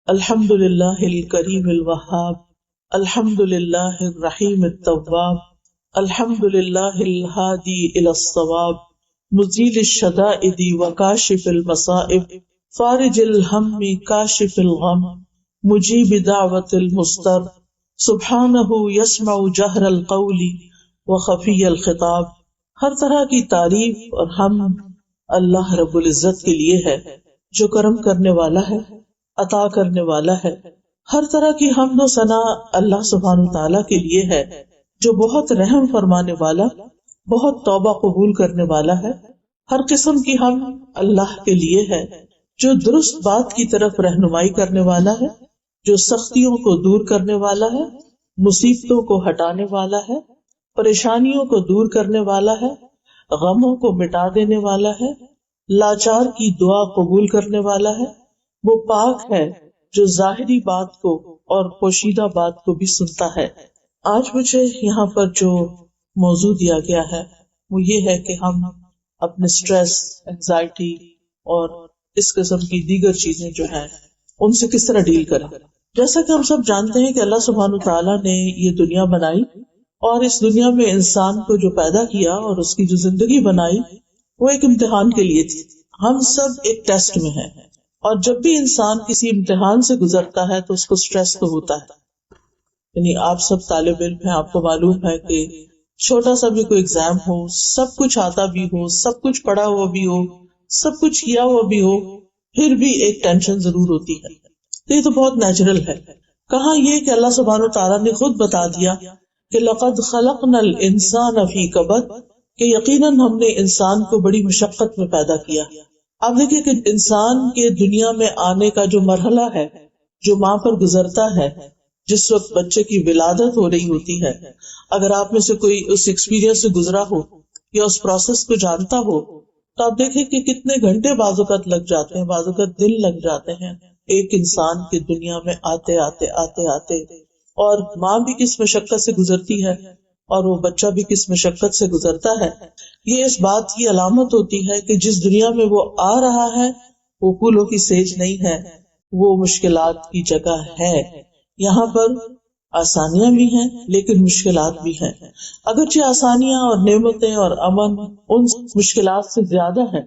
الحمد للہ الکریم الوہاب، الحمد للہ الرحیم التواب، الحمد للہ الہادی الی الصواب، مزیل الشدائد وکاشف المصائب، فارج الہم کاشف الغم، مجیب دعوت المضطر، سبحانہ یسمع جہر القول وخفی الخطاب۔ ہر طرح کی تعریف اور حمد اللہ رب العزت کے لیے ہے جو کرم کرنے والا ہے، عطا کرنے والا ہے۔ ہر طرح کی حمد و ثنا اللہ سبحانہ تعالیٰ کے لیے ہے جو بہت رحم فرمانے والا، بہت توبہ قبول کرنے والا ہے۔ ہر قسم کی حمد اللہ کے لیے ہے جو درست بات کی طرف رہنمائی کرنے والا ہے، جو سختیوں کو دور کرنے والا ہے، مصیبتوں کو ہٹانے والا ہے، پریشانیوں کو دور کرنے والا ہے، غموں کو مٹا دینے والا ہے، لاچار کی دعا قبول کرنے والا ہے۔ وہ پاک ہے جو ظاہری بات کو اور پوشیدہ بات کو بھی سنتا ہے۔ آج مجھے یہاں پر جو موضوع دیا گیا ہے وہ یہ ہے کہ ہم اپنے سٹریس، انزائٹی اور اس قسم کی دیگر چیزیں جو ہیں ان سے کس طرح ڈیل کریں۔ جیسا کہ ہم سب جانتے ہیں کہ اللہ سبحانہ تعالیٰ نے یہ دنیا بنائی اور اس دنیا میں انسان کو جو پیدا کیا اور اس کی جو زندگی بنائی وہ ایک امتحان کے لیے تھی۔ ہم سب ایک ٹیسٹ میں ہیں، اور جب بھی انسان کسی امتحان سے گزرتا ہے تو اس کو سٹریس تو ہوتا ہے۔ یعنی آپ سب طالب علم ہیں، آپ کو معلوم ہے کہ چھوٹا سا بھی کوئی ایگزام ہو، سب کچھ آتا بھی ہو، سب کچھ پڑھا ہوا بھی ہو، سب کچھ کیا ہوا بھی ہو، پھر بھی ایک ٹینشن ضرور ہوتی ہے۔ تو یہ تو بہت نیچرل ہے۔ کہاں یہ کہ اللہ سبحانہ تعالیٰ نے خود بتا دیا کہ لَقَدْ خَلَقْنَا الْإِنسَانَ فِي كَبَدٍ، کہ یقیناً ہم نے انسان کو بڑی مشقت میں پیدا کیا۔ آپ دیکھیں کہ انسان کے دنیا میں آنے کا جو مرحلہ ہے، جو ماں پر گزرتا ہے، جس وقت بچے کی ولادت ہو رہی ہوتی ہے، اگر آپ میں سے کوئی اس ایکسپیرینس سے گزرا ہو یا اس پروسیس کو جانتا ہو تو آپ دیکھیں کہ کتنے گھنٹے بعض اوقات لگ جاتے ہیں، بعض اوقات دن لگ جاتے ہیں ایک انسان کی دنیا میں آتے آتے، اور ماں بھی کس مشقت سے گزرتی ہے اور وہ بچہ بھی کس مشقت سے گزرتا ہے۔ یہ اس بات کی علامت ہوتی ہے کہ جس دنیا میں وہ آ رہا ہے وہ پھولوں کی سیج نہیں ہے، وہ مشکلات کی جگہ ہے۔ یہاں پر آسانیاں بھی ہیں لیکن مشکلات بھی ہیں، اگرچہ آسانیاں اور نعمتیں اور امن ان مشکلات سے زیادہ ہیں،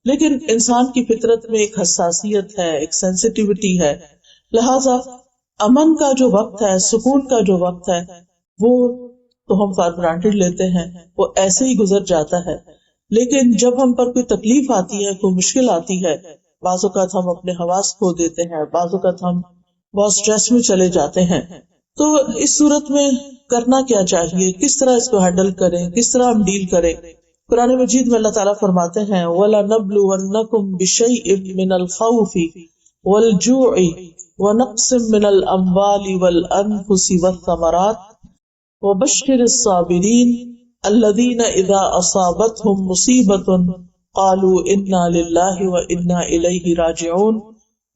لیکن انسان کی فطرت میں ایک حساسیت ہے، ایک سینسٹیوٹی ہے، لہذا امن کا جو وقت ہے، سکون کا جو وقت ہے، وہ تو ہم فار گرانٹیڈ لیتے ہیں، وہ ایسے ہی گزر جاتا ہے۔ لیکن جب ہم پر کوئی تکلیف آتی ہے، کوئی مشکل آتی ہے، بعض اوقات ہم اپنے حواس کھو دیتے ہیں، بعض اوقات ہم بہت سٹریس میں چلے جاتے ہیں۔ تو اس صورت میں کرنا کیا چاہیے، کس طرح اس کو ہینڈل کریں، کس طرح ہم ڈیل کریں۔ قرآن مجید میں اللہ تعالیٰ فرماتے ہیں وَلَنَبْلُوَنَّكُمْ بِشَيْءٍ مِّنَ الْخَوْفِ وَالْجُوعِ وَنَقْصٍ مِّنَ الْأَمْوَالِ وَالْأَنفُسِ وَالثَّمَرَاتِ وَبَشِّرِ الصَّابِرِينَ الَّذِينَ إِذَا أَصَابَتْهُمْ مُصِيبَةٌ قَالُوا إِنَّا لِلَّهِ وَإِنَّا إِلَيْهِ رَاجِعُونَ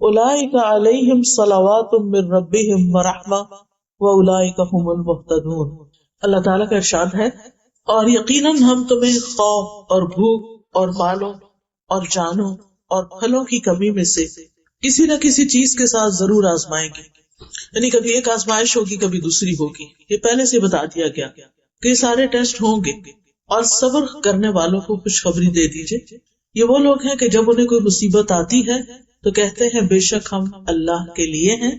أُولَئِكَ عَلَيْهِمْ صَلَوَاتٌ مِّن رَّبِّهِمْ وَرَحْمَةٌ وَأُولَئِكَ هُمُ الْمُهْتَدُونَ۔ اللہ تعالیٰ کا ارشاد ہے، اور یقیناً ہم تمہیں خوف اور بھوک اور مالوں اور جانوں اور پھلوں کی کمی میں سے کسی نہ کسی چیز کے ساتھ ضرور آزمائیں گے۔ یعنی کبھی ایک آزمائش ہوگی، کبھی دوسری ہوگی، یہ پہلے سے بتا دیا گیا کہ یہ سارے ٹیسٹ ہوں گے، اور صبر کرنے والوں کو خوشخبری دے دیجئے۔ یہ وہ لوگ ہیں کہ جب انہیں کوئی مصیبت آتی ہے تو کہتے ہیں بے شک ہم اللہ کے لیے ہیں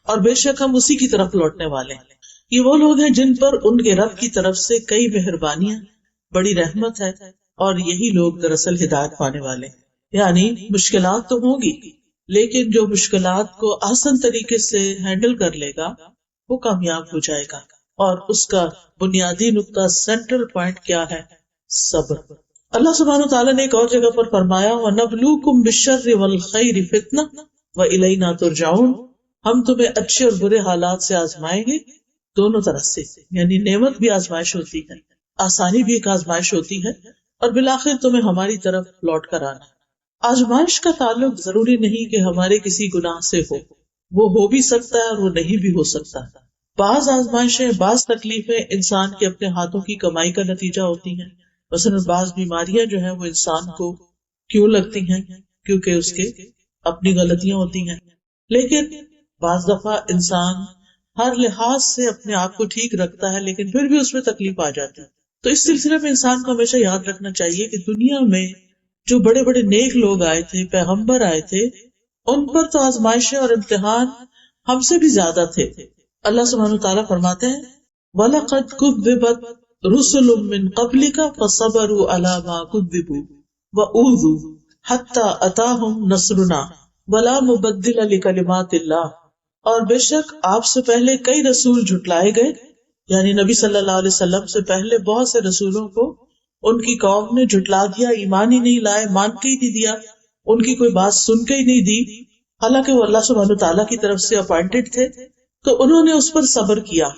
اور بے شک ہم اسی کی طرف لوٹنے والے ہیں۔ یہ وہ لوگ ہیں جن پر ان کے رب کی طرف سے کئی مہربانیاں، بڑی رحمت ہے، اور یہی لوگ دراصل ہدایت پانے والے ہیں۔ یعنی مشکلات تو ہوں گی، لیکن جو مشکلات کو آسان طریقے سے ہینڈل کر لے گا وہ کامیاب ہو جائے گا، اور اس کا بنیادی نقطہ، سینٹرل پوائنٹ کیا ہے؟ صبر۔ اللہ سبحانہ تعالیٰ نے ایک اور جگہ پر فرمایا وَنَبْلُوكُمْ بِالشَّرِّ وَالْخَيْرِ فِتْنَةً وَإِلَيْنَا تُرْجَعُونَ، ہم تمہیں اچھے اور برے حالات سے آزمائیں گے، دونوں طرف سے، یعنی نعمت بھی آزمائش ہوتی ہے، آسانی بھی ایک آزمائش ہوتی ہے، اور بالآخر تمہیں ہماری طرف لوٹ کر آنا۔ آزمائش کا تعلق ضروری نہیں کہ ہمارے کسی گناہ سے وہ ہو بھی سکتا ہے اور وہ نہیں بھی ہو سکتا۔ بعض آزمائشیں، بعض تکلیفیں انسان کے اپنے ہاتھوں کی کمائی کا نتیجہ ہوتی ہیں۔ مثلا بعض بیماریاں جو ہیں وہ انسان کو کیوں لگتی ہیں؟ کیونکہ اس کے اپنی غلطیاں ہوتی ہیں۔ لیکن بعض دفعہ انسان ہر لحاظ سے اپنے آپ کو ٹھیک رکھتا ہے لیکن پھر بھی اس میں تکلیف آ جاتی ہے. تو اس سلسلے میں انسان کو ہمیشہ یاد رکھنا چاہیے کہ دنیا میں جو بڑے بڑے نیک لوگ آئے تھے، پیغمبر آئے تھے، ان پر تو آزمائشیں اور امتحان ہم سے بھی زیادہ تھے. اللہ سبحانہ وتعالیٰ فرماتے ہیں وَلَقَدْ كُذِّبَتْ رُسُلٌ مِّن قَبْلِكَ فَصَبَرُوا عَلَىٰ مَا كُذِّبُوا وَأُوذُوا حَتَّىٰ أَتَاهُمْ نَصْرُنَا وَلَا مُبَدِّلَ لِكَلِمَاتِ اللَّهِ، اور بے شک آپ سے پہلے کئی رسول جھٹلائے گئے، یعنی نبی صلی اللہ علیہ وسلم سے پہلے بہت سے رسولوں کو ان کی قوم نے جھٹلا دیا، ایمان ہی نہیں لائے، مان کے ہی نہیں دیا، ان کی کوئی بات سن کے ہی نہیں دی، حالانکہ وہ اللہ سبحانہ تعالیٰ کی طرف سے اپوائنٹڈ تھے. تو انہوں نے اس پر صبر کیا،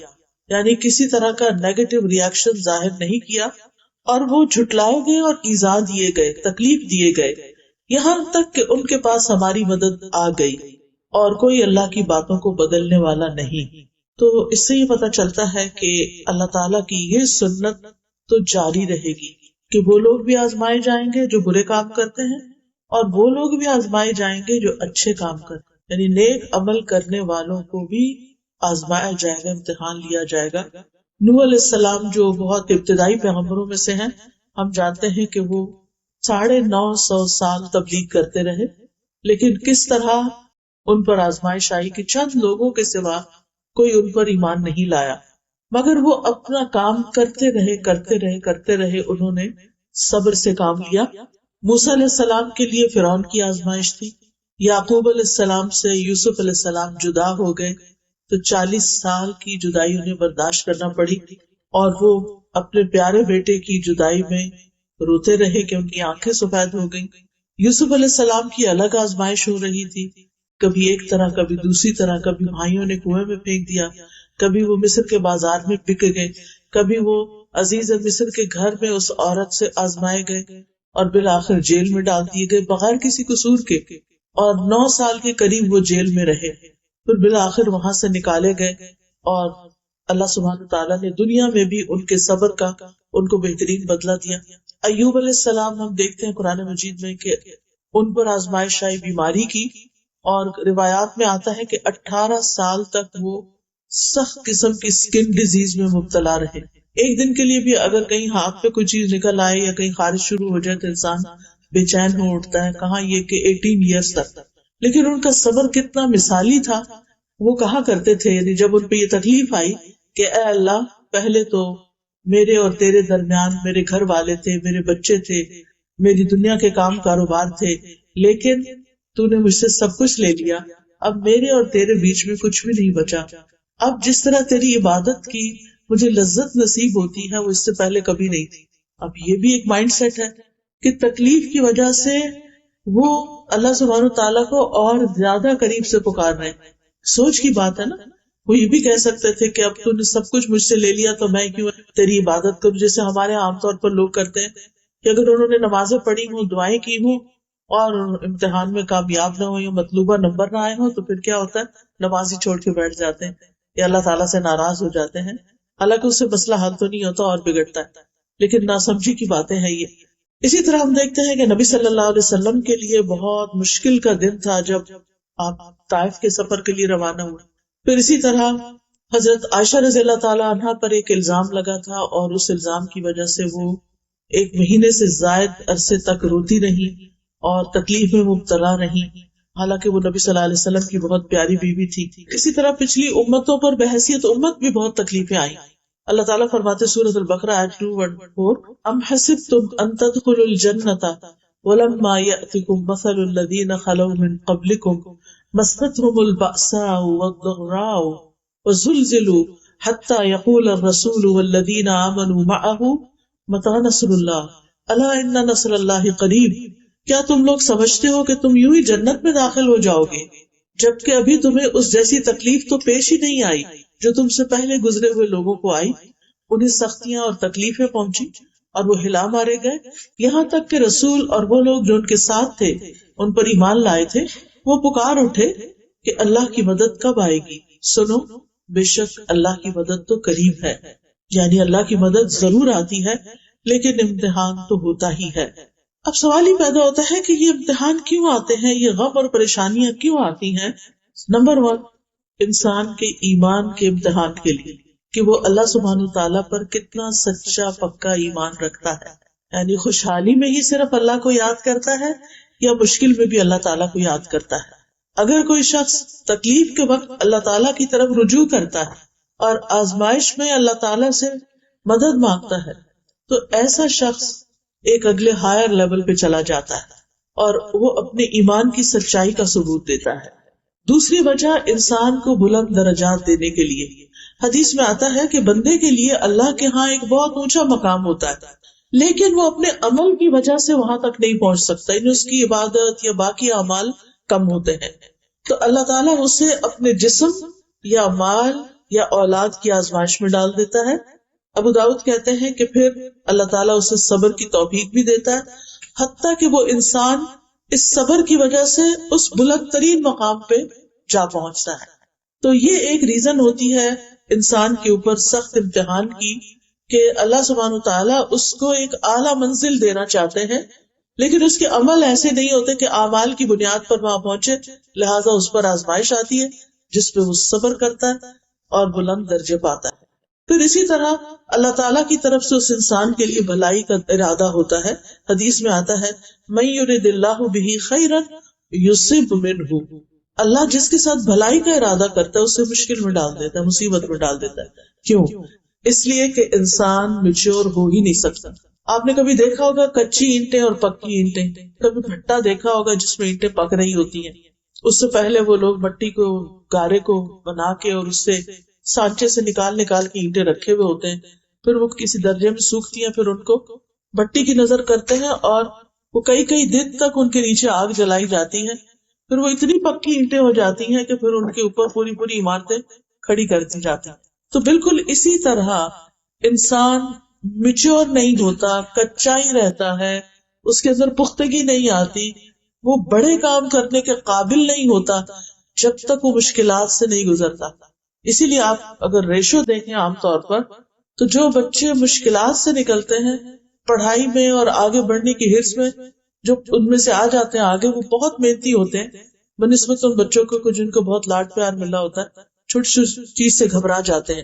یعنی کسی طرح کا نیگیٹو ریئیکشن ظاہر نہیں کیا، اور وہ جھٹلائے گئے اور ایذا دیے گئے، تکلیف دیے گئے، یہاں تک کہ ان کے پاس ہماری مدد آ گئی، اور کوئی اللہ کی باتوں کو بدلنے والا نہیں. تو اس سے یہ پتہ چلتا ہے کہ اللہ تعالیٰ کی یہ سنت تو جاری رہے گی کہ وہ لوگ بھی آزمائے جائیں گے جو برے کام کرتے ہیں، اور وہ لوگ بھی آزمائے جائیں گے جو اچھے کام کرتے ہیں، یعنی نیک عمل کرنے والوں کو بھی آزمایا جائے گا، امتحان لیا جائے گا. نوح علیہ السلام جو بہت ابتدائی پیغمبروں میں سے ہیں، ہم جانتے ہیں کہ وہ 950 سال تبلیغ کرتے رہے، لیکن کس طرح ان پر آزمائش آئی کہ چند لوگوں کے سوا کوئی ان پر ایمان نہیں لایا، مگر وہ اپنا کام کرتے رہے، انہوں نے صبر سے کام لیا. موسیٰ علیہ السلام کے لیے فرعون کی آزمائش تھی، یعقوب علیہ السلام سے یوسف علیہ السلام جدا ہو گئے تو 40 سال کی جدائی انہیں برداشت کرنا پڑی، اور وہ اپنے پیارے بیٹے کی جدائی میں روتے رہے کہ ان کی آنکھیں سفید ہو گئیں. یوسف علیہ السلام کی الگ آزمائش ہو رہی تھی، کبھی ایک طرح کبھی دوسری طرح، کبھی بھائیوں نے کنویں میں پھینک دیا، کبھی وہ مصر کے بازار میں بک گئے، کبھی وہ عزیز مصر کے گھر میں اس عورت سے آزمائے گئے، اور بالآخر جیل میں ڈال دیے گئے بغیر کسی قصور کے، اور 9 سال کے قریب وہ جیل میں رہے، پھر بالآخر وہاں سے نکالے گئے. اور اللہ سبحانہ تعالیٰ نے دنیا میں بھی ان کے صبر کا ان کو بہترین بدلہ دیا. ایوب علیہ السلام ہم دیکھتے ہیں قرآن مجید میں کہ ان پر آزمائش آئی بیماری کی، اور روایات میں آتا ہے کہ 18 سال تک وہ سخت قسم کی سکن ڈیزیز میں مبتلا رہے. ایک دن کے لیے بھی اگر کہیں ہاتھ پہ کوئی چیز نکل آئے یا کہیں خارش شروع ہو جائے تو انسان بے چین ہو اٹھتا ہے، کہاں یہ کہ 18 ایئرس تک. لیکن ان کا صبر کتنا مثالی تھا. وہ کہا کرتے تھے، یعنی جب ان پہ یہ تکلیف آئی کہ اے اللہ، پہلے تو میرے اور تیرے درمیان میرے گھر والے تھے، میرے بچے تھے، میری دنیا کے کام کاروبار تھے، لیکن تو نے مجھ سے سب کچھ لے لیا، اب میرے اور تیرے بیچ میں کچھ بھی نہیں بچا. اب جس طرح تیری عبادت کی مجھے لذت نصیب ہوتی ہے وہ اس سے پہلے کبھی نہیں تھی. اب یہ بھی ایک مائنڈ سیٹ ہے کہ تکلیف کی وجہ سے وہ اللہ سبحانہ تعالیٰ کو اور زیادہ قریب سے پکار رہے. سوچ کی بات ہے نا. وہ یہ بھی کہہ سکتے تھے کہ اب تو نے سب کچھ مجھ سے لے لیا تو میں کیوں تیری عبادت کروں، جیسے ہمارے عام طور پر لوگ کرتے ہیں کہ اگر انہوں نے نمازیں پڑھی ہوں، دعائیں کی ہوں، اور امتحان میں کامیاب نہ ہو یا مطلوبہ نمبر نہ آئے ہوں تو پھر کیا ہوتا ہے، نماز ہی چھوڑ کے بیٹھ جاتے ہیں یا اللہ تعالیٰ سے ناراض ہو جاتے ہیں. حالانکہ اس سے مسئلہ حل تو نہیں ہوتا اور بگڑتا ہے، لیکن ناسمجھی کی باتیں ہیں یہ. اسی طرح ہم دیکھتے ہیں کہ نبی صلی اللہ علیہ وسلم کے لیے بہت مشکل کا دن تھا جب آپ طائف کے سفر کے لیے روانہ ہوئے. پھر اسی طرح حضرت عائشہ رضی اللہ تعالیٰ عنہا پر ایک الزام لگا تھا، اور اس الزام کی وجہ سے وہ 1 مہینے سے زائد عرصے تک روتی رہی اور تکلیف میں مبتلا رہی، حالانکہ وہ نبی صلی اللہ علیہ وسلم کی بہت پیاری بیوی تھی. اسی طرح پچھلی امتوں پر بحیثیت امت بھی بہت تکلیفیں آئیں. اللہ تعالیٰ فرماتے سورۃ البقرہ آیت 214 ام حسبتم ان تدخلوا الجنۃ ولما یأتکم مثل الذین خلوا من قبلکم مستهم البأساء والضراء وزلزلوا حتى يقول الرسول والذین آمنوا معه متى نصر اللہ الا ان نصر اللہ قریب. کیا تم لوگ سمجھتے ہو کہ تم یوں ہی جنت میں داخل ہو جاؤ گے جبکہ ابھی تمہیں اس جیسی تکلیف تو پیش ہی نہیں آئی جو تم سے پہلے گزرے ہوئے لوگوں کو آئی؟ انہیں سختیاں اور تکلیفیں پہنچی اور وہ ہلا مارے گئے، یہاں تک کہ رسول اور وہ لوگ جو ان کے ساتھ تھے، ان پر ایمان لائے تھے، وہ پکار اٹھے کہ اللہ کی مدد کب آئے گی؟ سنو، بے شک اللہ کی مدد تو قریب ہے. یعنی اللہ کی مدد ضرور آتی ہے، لیکن امتحان تو ہوتا ہی ہے. اب سوال ہی پیدا ہوتا ہے کہ یہ امتحان کیوں آتے ہیں، یہ غم اور پریشانیاں کیوں آتی ہیں؟ نمبر 1، انسان کے ایمان کے امتحان کے لیے کہ وہ اللہ سبحانہ تعالیٰ پر کتنا سچا پکا ایمان رکھتا ہے. یعنی خوشحالی میں ہی صرف اللہ کو یاد کرتا ہے یا مشکل میں بھی اللہ تعالیٰ کو یاد کرتا ہے. اگر کوئی شخص تکلیف کے وقت اللہ تعالیٰ کی طرف رجوع کرتا ہے اور آزمائش میں اللہ تعالیٰ سے مدد مانگتا ہے تو ایسا شخص ایک اگلے ہائر لیول پہ چلا جاتا ہے اور وہ اپنے ایمان کی سچائی کا ثبوت دیتا ہے. دوسری وجہ انسان کو بلند درجات دینے کے لیے حدیث میں آتا ہے کہ بندے کے لیے اللہ کے ہاں ایک بہت اونچا مقام ہوتا ہے لیکن وہ اپنے عمل کی وجہ سے وہاں تک نہیں پہنچ سکتا، یعنی اس کی عبادت یا باقی اعمال کم ہوتے ہیں. تو اللہ تعالیٰ اسے اپنے جسم یا مال یا اولاد کی آزمائش میں ڈال دیتا ہے. ابو داؤد کہتے ہیں کہ پھر اللہ تعالیٰ اسے صبر کی توفیق بھی دیتا ہے حتیٰ کہ وہ انسان اس صبر کی وجہ سے اس بلند ترین مقام پہ جا پہنچتا ہے. تو یہ ایک ریزن ہوتی ہے انسان کے اوپر سخت امتحان کی کہ اللہ سبحانہ تعالیٰ اس کو ایک اعلیٰ منزل دینا چاہتے ہیں لیکن اس کے عمل ایسے نہیں ہوتے کہ اعمال کی بنیاد پر وہاں پہنچے، لہٰذا اس پر آزمائش آتی ہے جس پہ وہ صبر کرتا ہے اور بلند درجے پاتا ہے. پھر اسی طرح اللہ تعالیٰ کی طرف سے اس انسان کے لیے بھلائی کا ارادہ ہوتا ہے. حدیث میں آتا ہے مَن یُرِدِ اللَّهُ بِهِ خَیْرًا یُصِبْ مِنْهُ، اللہ جس کے ساتھ بھلائی کا ارادہ کرتا ہے اسے مشکل میں ڈال دیتا ہے، مصیبت میں ڈال دیتا ہے. کیوں؟ اس لیے کہ انسان میچور ہو ہی نہیں سکتا. آپ نے کبھی دیکھا ہوگا کچی اینٹیں اور پکی اینٹیں، کبھی بھٹا دیکھا ہوگا جس میں اینٹیں پک رہی ہوتی ہیں، اس سے پہلے وہ لوگ مٹی کو گارے کو بنا کے اور اس سے سانچے سے نکال کے اینٹیں رکھے ہوئے ہوتے ہیں، پھر وہ کسی درجے میں سوکھتی ہیں، پھر ان کو بٹی کی نظر کرتے ہیں اور وہ کئی دن تک ان کے نیچے آگ جلائی جاتی ہے، پھر وہ اتنی پکی اینٹیں ہو جاتی ہیں کہ پھر ان کے اوپر پوری عمارتیں کھڑی کر دی جاتی ہیں. تو بالکل اسی طرح انسان میچور نہیں ہوتا، کچا ہی رہتا ہے، اس کے اندر پختگی نہیں آتی، وہ بڑے کام کرنے کے قابل نہیں ہوتا جب تک وہ مشکلات سے نہیں گزرتا. اسی لیے آپ اگر ریشو دیکھیں عام طور پر تو جو بچے مشکلات سے نکلتے ہیں پڑھائی میں اور آگے بڑھنے کی ہرس میں، جو ان میں سے آ جاتے ہیں آگے، وہ بہت محنتی ہوتے ہیں بنسبت ان بچوں کو جن کو بہت لاڈ پیار ملا ہوتا ہے، چھوٹی چھوٹی چیز سے گھبرا جاتے ہیں.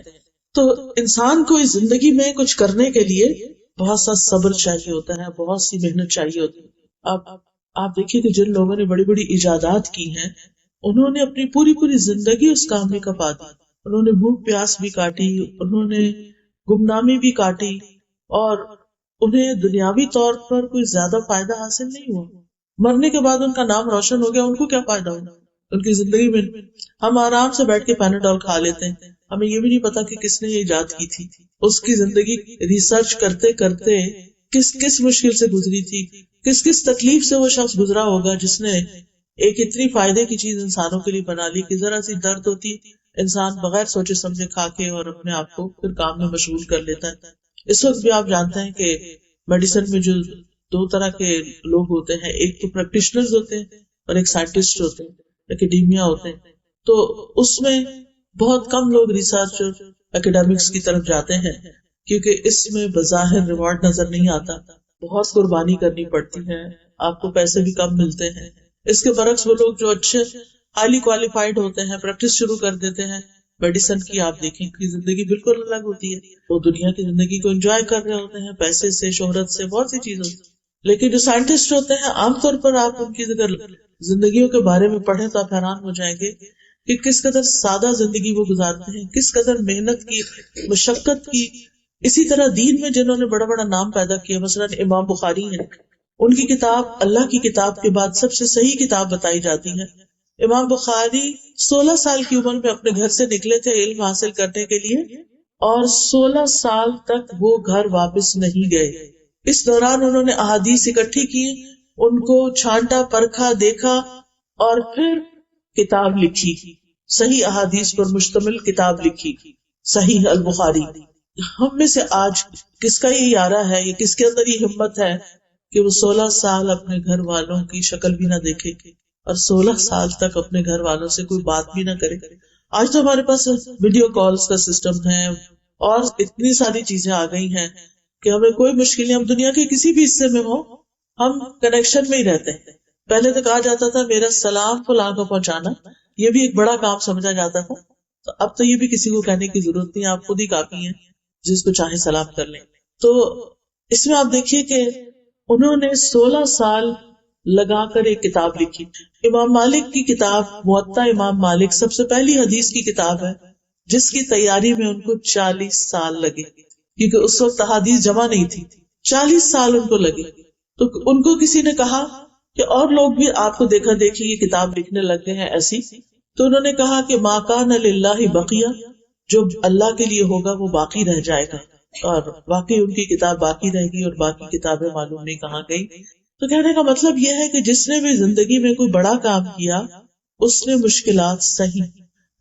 تو انسان کو اس زندگی میں کچھ کرنے کے لیے بہت سا صبر چاہیے ہوتا ہے، بہت سی محنت چاہیے ہوتی ہے. آپ دیکھیے کہ جن لوگوں نے بڑی بڑی ایجادات کی ہیں انہوں نے اپنی پوری زندگی اس کام میں کپا دی. انہوں نے بھوک پیاس بھی کاٹی، انہوں نے گمنامی بھی کاٹی، اور انہیں دنیاوی طور پر کوئی زیادہ فائدہ حاصل نہیں ہوا. مرنے کے بعد ان کا نام روشن ہو گیا، ان کو کیا فائدہ ہوا ان کی زندگی میں؟ ہم آرام سے بیٹھ کے پیناڈول کھا لیتے ہیں، ہمیں یہ بھی نہیں پتا کہ کس نے یہ ایجاد کی تھی. اس کی زندگی ریسرچ کرتے کرتے کس مشکل سے گزری تھی، کس تکلیف سے وہ شخص گزرا ہوگا جس نے ایک اتنی فائدے کی چیز انسانوں کے لیے بنا لی کہ ذرا سی درد ہوتی انسان بغیر سوچے سمجھے کھا کے اور اپنے آپ کو پھر کام میں مشغول کر لیتا ہے. اس وقت بھی آپ جانتے ہیں کہ میڈیسن میں جو دو طرح کے لوگ ہوتے ہیں، ایک تو پریکٹیشنرز ہوتے ہیں اور ایک سائنٹسٹ ہوتے ہیں، اکیڈیمیا ہوتے ہیں. تو اس میں بہت کم لوگ ریسرچ اور اکیڈیمکس کی طرف جاتے ہیں کیونکہ اس میں بظاہر ریوارڈ نظر نہیں آتا، بہت قربانی کرنی پڑتی ہے، آپ کو پیسے بھی کم ملتے ہیں. اس کے برعکس وہ لوگ جو اچھے ہائیلی کوالیفائڈ ہوتے ہیں، پریکٹس شروع کر دیتے ہیں میڈیسن کی، آپ دیکھیں کہ زندگی بالکل الگ ہوتی ہے. وہ دنیا کی زندگی کو انجوائے کر رہے ہوتے ہیں، پیسے سے، شہرت سے، بہت سی چیزوں سے. لیکن جو سائنٹسٹ ہوتے ہیں عام طور پر آپ ان کی اگر زندگیوں کے بارے میں پڑھیں تو آپ حیران ہو جائیں گے کہ کس قدر سادہ زندگی وہ گزارتے ہیں، کس قدر محنت کی، مشقت کی. اسی طرح دین میں جنہوں نے بڑا نام پیدا کیا، مثلا امام بخاری ہیں، ان کی کتاب اللہ کی کتاب کے بعد سب سے صحیح کتاب بتائی جاتی ہے. امام بخاری 16 سال کی عمر میں اپنے گھر سے نکلے تھے علم حاصل کرنے کے لیے، اور 16 سال تک وہ گھر واپس نہیں گئے. اس دوران انہوں نے احادیث اکٹھی کی، ان کو چھانٹا، پرکھا، دیکھا، اور پھر کتاب لکھی، صحیح احادیث پر مشتمل کتاب لکھی، صحیح البخاری. ہم میں سے آج کس کا یہ ارادہ ہے، یہ کس کے اندر یہ ہمت ہے کہ وہ 16 سال اپنے گھر والوں کی شکل بھی نہ دیکھے اور 16 سال تک اپنے گھر والوں سے کوئی بات بھی نہ کرے. آج تو ہمارے پاس ویڈیو کالز کا سسٹم ہے اور اتنی ساری چیزیں آ گئی ہیں کہ ہمیں کوئی مشکل نہیں، ہم دنیا کے کسی بھی حصے میں ہوں ہم کنیکشن میں ہی رہتے ہیں. پہلے تو کہا جاتا تھا میرا سلام فلاں کو پہنچانا، یہ بھی ایک بڑا کام سمجھا جاتا تھا. تو اب تو یہ بھی کسی کو کہنے کی ضرورت نہیں، آپ خود ہی کافی ہیں، جس کو چاہے سلام کر لیں. تو اس میں آپ دیکھیے کہ انہوں نے 16 سال لگا کر ایک کتاب لکھی. امام مالک کی کتاب موطا امام مالک سب سے پہلی حدیث کی کتاب ہے جس کی تیاری میں ان کو 40 سال لگے، کیونکہ اس وقت احادیث جمع نہیں تھی. 40 سال ان کو لگے. تو ان کو کسی نے کہا کہ اور لوگ بھی آپ کو دیکھا دیکھی یہ کتاب لکھنے لگ گئے ہیں ایسی. تو انہوں نے کہا کہ ما کان للہ بقیہ، جو اللہ کے لیے ہوگا وہ باقی رہ جائے گا. اور واقعی ان کی کتاب باقی رہ گئی اور باقی کتابیں معلوم نہیں کہاں گئی. تو کہنے کا مطلب یہ ہے کہ جس نے بھی زندگی میں کوئی بڑا کام کیا اس نے مشکلات سہی.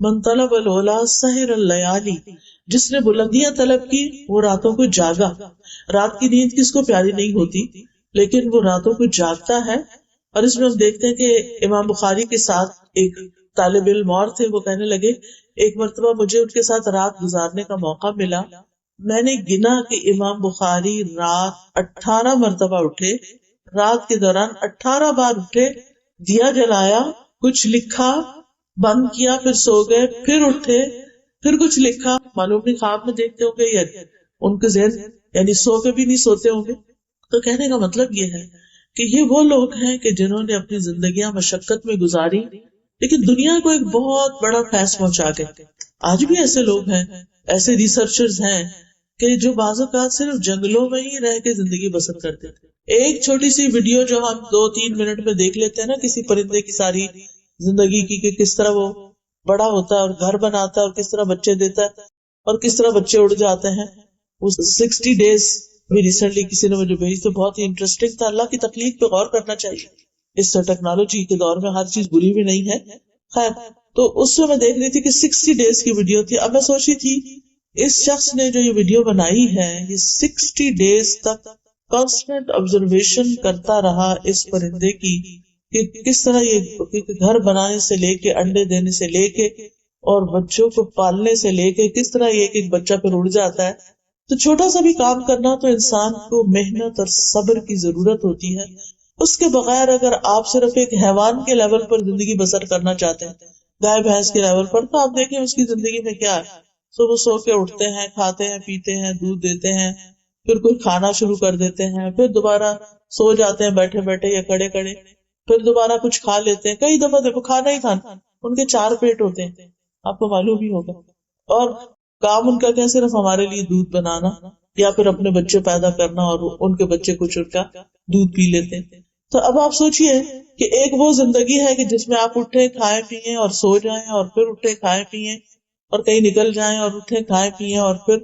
من طلب العلا سحر اللیالی، جس نے بلندیاں طلب کی وہ راتوں کو جاگا. رات کی نیند کس کو پیاری نہیں ہوتی، لیکن وہ راتوں کو جاگتا ہے. اور اس میں ہم دیکھتے ہیں کہ امام بخاری کے ساتھ ایک طالب علم اور تھے، وہ کہنے لگے ایک مرتبہ مجھے ان کے ساتھ رات گزارنے کا موقع ملا. میں نے گنا کہ امام بخاری رات 18 مرتبہ اٹھے، رات کے دوران 18 بار اٹھے، دیا جلایا، کچھ لکھا، بند کیا، پھر سو گئے، پھر اٹھے، پھر کچھ لکھا. معلوم نہیں خواب میں دیکھتے ہوں گے یا ان کے ذہن یعنی سو کے بھی نہیں سوتے ہوں گے. تو کہنے کا مطلب یہ ہے کہ یہ وہ لوگ ہیں کہ جنہوں نے اپنی زندگیاں مشقت میں گزاری لیکن دنیا کو ایک بہت بڑا فیض پہنچا گئے. آج بھی ایسے لوگ ہیں، ایسے ریسرچرز ہیں کہ جو بعض اوقات صرف جنگلوں میں ہی رہ کے زندگی بسر کرتے تھے. ایک چھوٹی سی ویڈیو جو ہم 2-3 منٹ میں دیکھ لیتے ہیں نا کسی پرندے کی ساری زندگی کی، کہ کس طرح وہ بڑا ہوتا ہے اور گھر بناتا ہے اور کس طرح بچے دیتا ہے اور کس طرح بچے اڑ جاتے ہیں. وہ 60 ڈیز بھی ریسنٹلی کسی نے مجھے بھیجی، تو بہت ہی انٹرسٹنگ تھا. اللہ کی تخلیق پہ غور کرنا چاہیے. اس ٹیکنالوجی کے دور میں ہر چیز بری بھی نہیں ہے. خیر، تو اس میں دیکھ رہی تھی کہ 60 ڈیز کی ویڈیو تھی. اب میں سوچی تھی اس شخص نے جو یہ ویڈیو بنائی ہے یہ 60 ڈیز تک کانسٹنٹ آبزرویشن کرتا رہا اس پرندے کی کہ کس طرح یہ گھر بنانے سے لے کے انڈے دینے سے لے کے اور بچوں کو پالنے سے لے کے کس طرح ایک ایک بچہ پھر اڑ جاتا ہے. تو چھوٹا سا بھی کام کرنا تو انسان کو محنت اور صبر کی ضرورت ہوتی ہے. اس کے بغیر اگر آپ صرف ایک حیوان کے لیول پر زندگی بسر کرنا چاہتے ہیں، گائے بھینس کے لیول پر، تو آپ دیکھیں اس کی زندگی میں کیا ہے. صبح سو کے اٹھتے ہیں، کھاتے ہیں، پیتے ہیں، دودھ دیتے ہیں، پھر کوئی کھانا شروع کر دیتے ہیں، پھر دوبارہ سو جاتے ہیں بیٹھے بیٹھے یا کھڑے کھڑے، پھر دوبارہ کچھ کھا لیتے ہیں. کئی دفعہ دیکھو کھانا ہی کھانا، ان کے 4 پیٹ ہوتے ہیں، آپ کو معلوم ہی ہوگا. اور کام ان کا کیا صرف ہمارے لیے دودھ بنانا یا پھر اپنے بچے پیدا کرنا اور ان کے بچے کچھ ان کا دودھ پی لیتے ہیں. تو اب آپ سوچئے کہ ایک وہ زندگی ہے کہ جس میں آپ اٹھے کھائیں پیئیں اور سو جائیں اور پھر اٹھے کھائیں پیئیں اور کہیں نکل جائیں اور اٹھے کھائیں پیئیں اور پھر،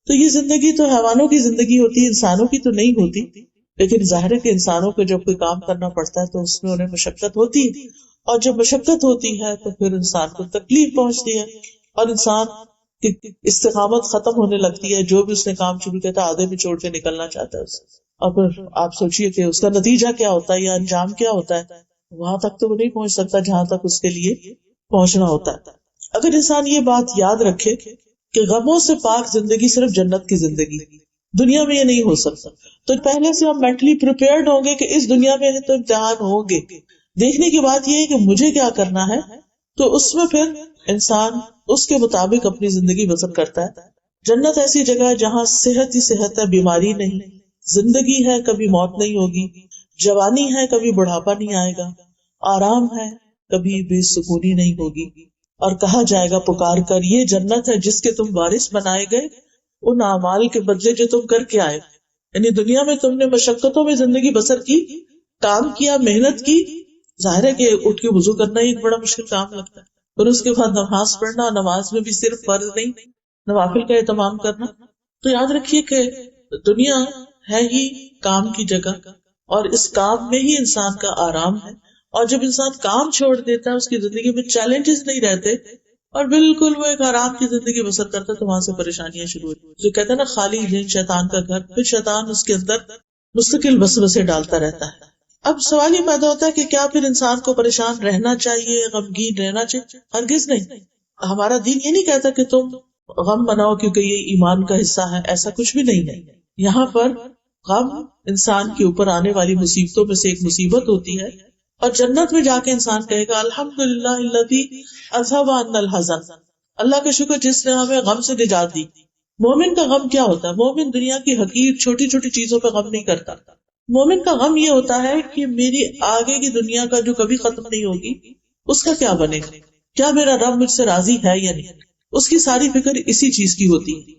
تو یہ زندگی تو حیوانوں کی زندگی ہوتی ہے، انسانوں کی تو نہیں ہوتی. لیکن ظاہر ہے کہ انسانوں کو جب کوئی کام کرنا پڑتا ہے تو اس میں انہیں مشقت ہوتی ہے، اور جب مشقت ہوتی ہے تو پھر انسان کو تکلیف پہنچتی ہے اور انسان کی استقامت ختم ہونے لگتی ہے. جو بھی اس نے کام شروع کیا تھا آدھے میں چھوڑ کے نکلنا چاہتا ہے اسے. اور پھر آپ سوچئے کہ اس کا نتیجہ کیا ہوتا ہے یا انجام کیا ہوتا ہے. وہاں تک تو وہ نہیں پہنچ سکتا جہاں تک اس کے لیے پہنچنا ہوتا ہے. اگر انسان یہ بات یاد رکھے کہ غموں سے پاک زندگی صرف جنت کی زندگی، دنیا میں یہ نہیں ہو سکتا، تو پہلے سے ہم مینٹلی پریپیئرڈ ہوں گے کہ اس دنیا میں تو امتحان ہوں گے. دیکھنے کی بات یہ ہے کہ مجھے کیا کرنا ہے، تو اس میں پھر انسان اس کے مطابق اپنی زندگی بسر کرتا ہے. جنت ایسی جگہ ہے جہاں صحت ہی صحت ہے، بیماری نہیں، زندگی ہے کبھی موت نہیں ہوگی، جوانی ہے کبھی بڑھاپا نہیں آئے گا، آرام ہے کبھی بے سکونی نہیں ہوگی. اور کہا جائے گا پکار کر یہ جنت ہے جس کے تم وارث بنائے گئے ان اعمال کے بدلے جو تم کر کے آئے. یعنی دنیا میں تم نے مشقتوں میں زندگی بسر کی، کام کیا، محنت کی. ظاہر ہے کہ اٹھ کے وضو کرنا ہی ایک بڑا مشکل کام لگتا ہے، اور اس کے بعد نماز پڑھنا، نماز میں بھی صرف فرض نہیں نوافل کا اہتمام کرنا. تو یاد رکھیے کہ دنیا ہے ہی کام کی جگہ، اور اس کام میں ہی انسان کا آرام ہے. اور جب انسان کام چھوڑ دیتا ہے اس کی زندگی میں چیلنجز نہیں رہتے اور بالکل وہ ایک آرام کی زندگی بسر کرتا ہے، تو وہاں سے پریشانیاں شروع ہوتی. جو کہتے ہیں نا خالی ذہن شیطان کا گھر، پھر شیطان اس کے اندر مستقل وسوسے ڈالتا رہتا ہے. اب سوال یہ پیدا ہوتا ہے کہ کیا پھر انسان کو پریشان رہنا چاہیے، غمگین رہنا چاہیے؟ ہرگز نہیں. ہمارا دین یہ نہیں کہتا کہ تم غم مناؤ کیونکہ یہ ایمان کا حصہ ہے، ایسا کچھ بھی نہیں ہے. یہاں پر غم انسان کے اوپر آنے والی مصیبتوں میں سے ایک مصیبت ہوتی ہے اور جنت میں جا کے انسان کہے گا الحمدللہ الذی اذھب عنا الحزن، اللہ کا شکر جس نے ہمیں غم سے نجات دی۔ مومن کا غم کیا ہوتا ہے؟ مومن دنیا کی حقیر چھوٹی چھوٹی چیزوں پہ غم نہیں کرتا۔ مومن کا غم یہ ہوتا ہے کہ میری آگے کی دنیا کا جو کبھی ختم نہیں ہوگی اس کا کیا بنے گا، کیا میرا رب مجھ سے راضی ہے یا نہیں، اس کی ساری فکر اسی چیز کی ہوتی ہے۔